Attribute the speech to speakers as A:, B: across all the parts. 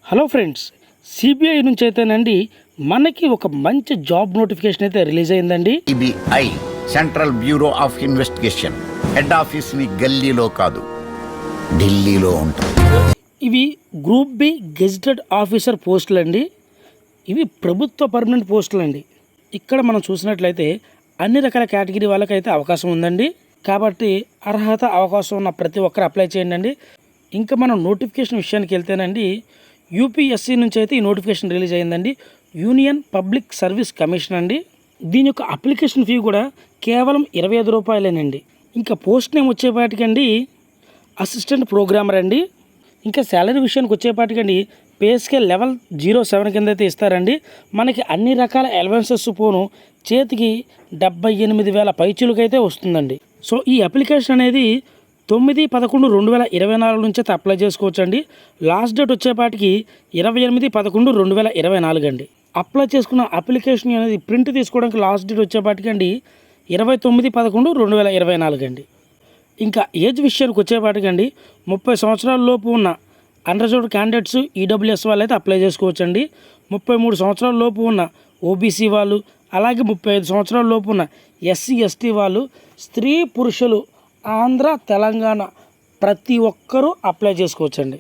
A: Hello friends, CBI నుంచి అయితేనండి మనకి ఒక మంచి జాబ్ నోటిఫికేషన్ అయితే రిలీజ్ అయిందండి.
B: CBI central bureau of investigation head office మీ గల్లీలో కాదు ఢిల్లీలో ఉంటుంది.
A: ఇవి గ్రూప్ బి గెజిటెడ్ ఆఫీసర్ పోస్టులు అండి. ఇవి ప్రభుత్వ పర్మనెంట్ పోస్టులు అండి. ఇక్కడ మనం చూసినట్లయితే అన్ని రకాల కేటగిరీ వాళ్ళకైతే అవకాశం ఉందండి. కాబట్టి అర్హత అవకాశం ఉన్న ప్రతి ఒక్కరు అప్లై చేయండి. ఇంకా మనం నోటిఫికేషన్ విషయానికి వెళ్తేనండి, యూపీఎస్సీ నుంచి అయితే ఈ నోటిఫికేషన్ రిలీజ్ అయ్యిందండి. యూనియన్ పబ్లిక్ సర్వీస్ కమిషన్ అండి. దీని యొక్క అప్లికేషన్ ఫీ కూడా కేవలం 25 రూపాయలేనండి. ఇంకా పోస్ట్ నేమ్ వచ్చేపాటికండి అసిస్టెంట్ ప్రోగ్రామర్ అండి. ఇంకా శాలరీ విషయానికి వచ్చేపాటికండి పే స్కేల్ లెవెల్ 07 కింద అయితే ఇస్తారండి. మనకి అన్ని రకాల అలవెన్సెస్ పోను చేతికి 78,000 పైచులకైతే వస్తుందండి. సో ఈ అప్లికేషన్ అనేది 9/11/2024 నుంచి అయితే అప్లై చేసుకోవచ్చు అండి. లాస్ట్ డేట్ వచ్చేపాటికి 28/11/2024 అండి. అప్లై చేసుకున్న అప్లికేషన్ అనేది ప్రింట్ తీసుకోవడానికి లాస్ట్ డేట్ వచ్చేపాటికి అండి 29/11/2024 అండి. ఇంకా ఏజ్ విషయానికి వచ్చేపాటికి అండి 30 సంవత్సరాల లోపు ఉన్న అన్రిజర్వ్డ్ క్యాండిడేట్స్ ఈడబ్ల్యూఎస్ వాళ్ళు అయితే అప్లై చేసుకోవచ్చు అండి. 33 సంవత్సరాల లోపు ఉన్న ఓబీసీ వాళ్ళు, అలాగే 35 సంవత్సరాల లోపు ఉన్న ఎస్సీ ఎస్టీ వాళ్ళు, స్త్రీ పురుషులు ఆంధ్ర తెలంగాణ ప్రతి ఒక్కరూ అప్లై చేసుకోవచ్చండి.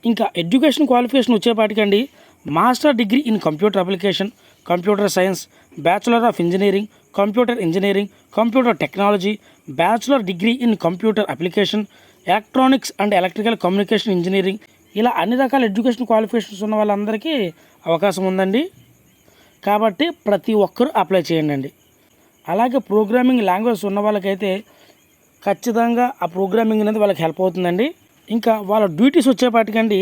A: ఇంకా ఎడ్యుకేషన్ క్వాలిఫికేషన్ వచ్చేపాటికండి master degree in computer application, computer science, bachelor of engineering, computer engineering, computer technology, bachelor degree in computer application, electronics and electrical communication engineering, ఇలా అన్ని రకాల ఎడ్యుకేషన్ క్వాలిఫికేషన్స్ ఉన్న వాళ్ళందరికీ అవకాశం ఉందండి. కాబట్టి ప్రతి ఒక్కరూ అప్లై చేయండి. అలాగే ప్రోగ్రామింగ్ లాంగ్వేజ్ ఉన్న వాళ్ళకైతే ఖచ్చితంగా ఆ ప్రోగ్రామింగ్ అనేది వాళ్ళకి హెల్ప్ అవుతుందండి. ఇంకా వాళ్ళ డ్యూటీస్ వచ్చేపాటికండి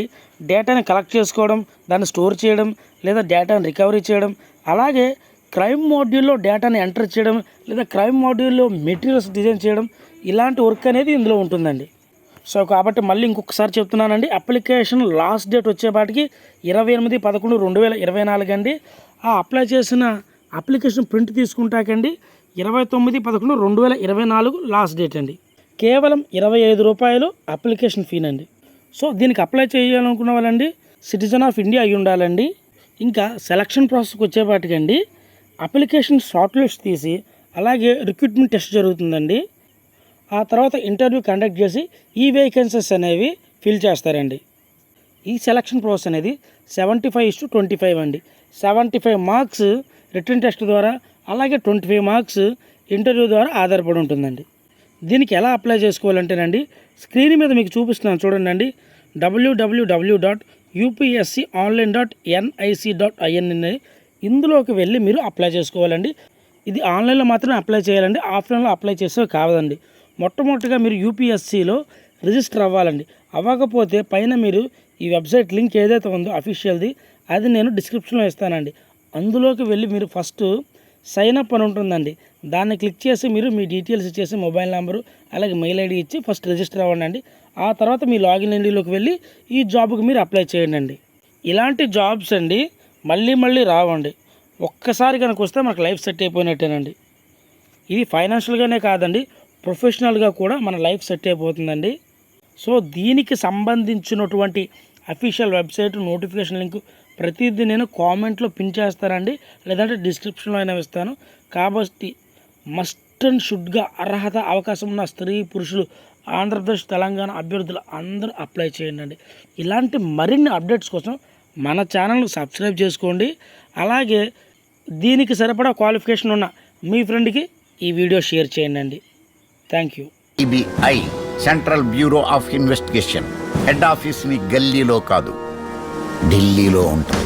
A: డేటాని కలెక్ట్ చేసుకోవడం, దాన్ని స్టోర్ చేయడం, లేదా డేటాని రికవరీ చేయడం, అలాగే క్రైమ్ మాడ్యూల్లో డేటాని ఎంటర్ చేయడం, లేదా క్రైమ్ మాడ్యూల్లో మెటీరియల్స్ డిజైన్ చేయడం, ఇలాంటి వర్క్ అనేది ఇందులో ఉంటుందండి. సో కాబట్టి మళ్ళీ ఇంకొకసారి చెప్తున్నానండి, అప్లికేషన్ లాస్ట్ డేట్ వచ్చేపాటికి 28/11/2024 అండి. ఆ అప్లై చేసిన అప్లికేషన్ ప్రింట్ తీసుకుంటాకండి 29/11/2024 లాస్ట్ డేట్ అండి. కేవలం 25 రూపాయలు అప్లికేషన్ ఫీనండి. సో దీనికి అప్లై చేయాలనుకున్న వాళ్ళండి సిటిజన్ ఆఫ్ ఇండియా అయి ఉండాలండి. ఇంకా సెలక్షన్ ప్రాసెస్కి వచ్చేపాటికండి అప్లికేషన్ షార్ట్ లిస్ట్ తీసి అలాగే రిక్రూట్మెంట్ టెస్ట్ జరుగుతుందండి. ఆ తర్వాత ఇంటర్వ్యూ కండక్ట్ చేసి ఈ వేకెన్సీస్ అనేవి ఫిల్ చేస్తారండి. ఈ సెలక్షన్ ప్రాసెస్ అనేది 75:25 అండి. 75 మార్క్స్ రిటర్న్ టెస్ట్ ద్వారా, అలాగే 25 మార్క్స్ ఇంటర్వ్యూ ద్వారా ఆధారపడి ఉంటుందండి. దీనికి ఎలా అప్లై చేసుకోవాలంటేనండి స్క్రీన్ మీద మీకు చూపిస్తున్నాను చూడండి. www.upsconline.nic.in ఇందులోకి వెళ్ళి మీరు అప్లై చేసుకోవాలండి. ఇది ఆన్లైన్లో మాత్రమే అప్లై చేయాలండి, ఆఫ్లైన్లో అప్లై చేస్తే కావదండి. మొట్టమొదటిగా మీరు యూపీఎస్సీలో రిజిస్టర్ అవ్వాలండి. అవ్వకపోతే పైన మీరు ఈ వెబ్సైట్ లింక్ ఏదైతే ఉందో అఫీషియల్ది, అది నేను డిస్క్రిప్షన్లో ఇస్తానండి. అందులోకి వెళ్ళి మీరు ఫస్ట్ సైన్ అప్ అని ఉంటుందండి. దాన్ని క్లిక్ చేసి మీరు మీ డీటెయిల్స్ ఇచ్చేసి మొబైల్ నెంబరు అలాగే మెయిల్ ఐడి ఇచ్చి ఫస్ట్ రిజిస్టర్ అవ్వండి. ఆ తర్వాత మీ లాగిన్ ఐడిలోకి వెళ్ళి ఈ జాబ్కి మీరు అప్లై చేయండి. ఇలాంటి జాబ్స్ అండి మళ్ళీ రావండి. ఒక్కసారి కనుక వస్తే మనకు లైఫ్ సెట్ అయిపోయినట్టేనండి. ఇది ఫైనాన్షియల్గానే కాదండి, ప్రొఫెషనల్గా కూడా మన లైఫ్ సెట్ అయిపోతుందండి. సో దీనికి సంబంధించినటువంటి అఫీషియల్ వెబ్సైట్ నోటిఫికేషన్ లింక్ ప్రతిదీ నేను కామెంట్లో పిన్ చేస్తానండి, లేదంటే డిస్క్రిప్షన్లో అయినా ఇస్తాను. కాబట్టి మస్ట్ అండ్ షుడ్గా అర్హత అవకాశం ఉన్న స్త్రీ పురుషులు ఆంధ్రప్రదేశ్ తెలంగాణ అభ్యర్థులు అందరూ అప్లై చేయండి. ఇలాంటి మరిన్ని అప్డేట్స్ కోసం మన ఛానల్ని సబ్స్క్రైబ్ చేసుకోండి. అలాగే దీనికి సరిపడా క్వాలిఫికేషన్ ఉన్న మీ ఫ్రెండ్కి ఈ వీడియో షేర్ చేయండి. Thank you.
B: CBI central bureau of investigation head office మీ గల్లీలో కాదు ఢిల్లీలో ఉంటుంది.